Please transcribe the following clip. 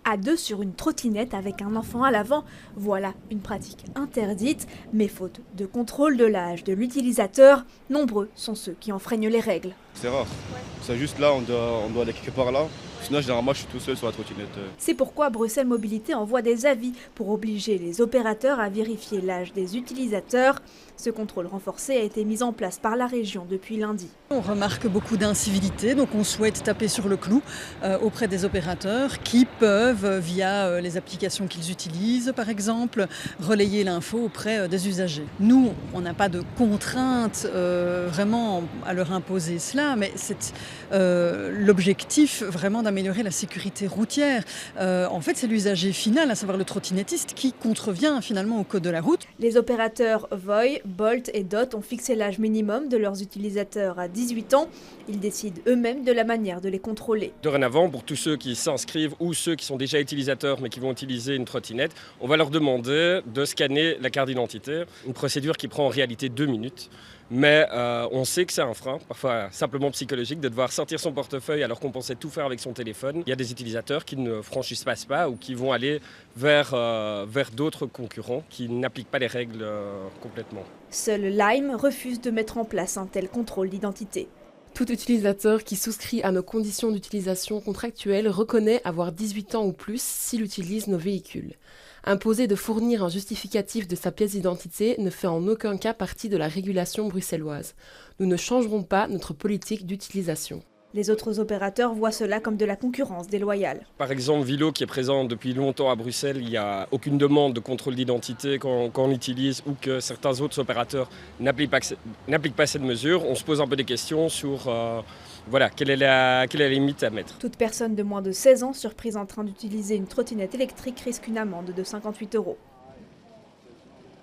À deux sur une trottinette avec un enfant à l'avant, voilà une pratique interdite, mais faute de contrôle de l'âge de l'utilisateur, nombreux sont ceux qui enfreignent les règles. C'est rare. C'est juste là, on doit aller quelque part là. Sinon, généralement, je suis tout seul sur la trottinette. C'est pourquoi Bruxelles Mobilité envoie des avis pour obliger les opérateurs à vérifier l'âge des utilisateurs. Ce contrôle renforcé a été mis en place par la région depuis lundi. On remarque beaucoup d'incivilités, donc on souhaite taper sur le clou auprès des opérateurs qui peuvent, via les applications qu'ils utilisent par exemple, relayer l'info auprès des usagers. Nous, on n'a pas de contrainte vraiment à leur imposer cela, mais c'est l'objectif vraiment d'améliorer la sécurité routière. En fait, c'est l'usager final, à savoir le trottinettiste, qui contrevient finalement au code de la route. Les opérateurs Voi, Bolt et Dot ont fixé l'âge minimum de leurs utilisateurs à 18 ans. Ils décident eux-mêmes de la manière de les contrôler. Dorénavant, pour tous ceux qui s'inscrivent ou ceux qui sont déjà utilisateurs mais qui vont utiliser une trottinette, on va leur demander de scanner la carte d'identité. Une procédure qui prend en réalité 2 minutes. Mais on sait que c'est un frein, parfois simplement psychologique, de devoir sortir son portefeuille alors qu'on pensait tout faire avec son téléphone. Il y a des utilisateurs qui ne franchissent pas ce pas ou qui vont aller vers d'autres concurrents qui n'appliquent pas les règles complètement. Seul Lime refuse de mettre en place un tel contrôle d'identité. Tout utilisateur qui souscrit à nos conditions d'utilisation contractuelles reconnaît avoir 18 ans ou plus s'il utilise nos véhicules. Imposer de fournir un justificatif de sa pièce d'identité ne fait en aucun cas partie de la régulation bruxelloise. Nous ne changerons pas notre politique d'utilisation. Les autres opérateurs voient cela comme de la concurrence déloyale. Par exemple, Vilo, qui est présent depuis longtemps à Bruxelles, il n'y a aucune demande de contrôle d'identité quand on l'utilise ou que certains autres opérateurs n'appliquent pas cette mesure. On se pose un peu des questions sur quelle est la limite à mettre. Toute personne de moins de 16 ans surprise en train d'utiliser une trottinette électrique risque une amende de 58 €.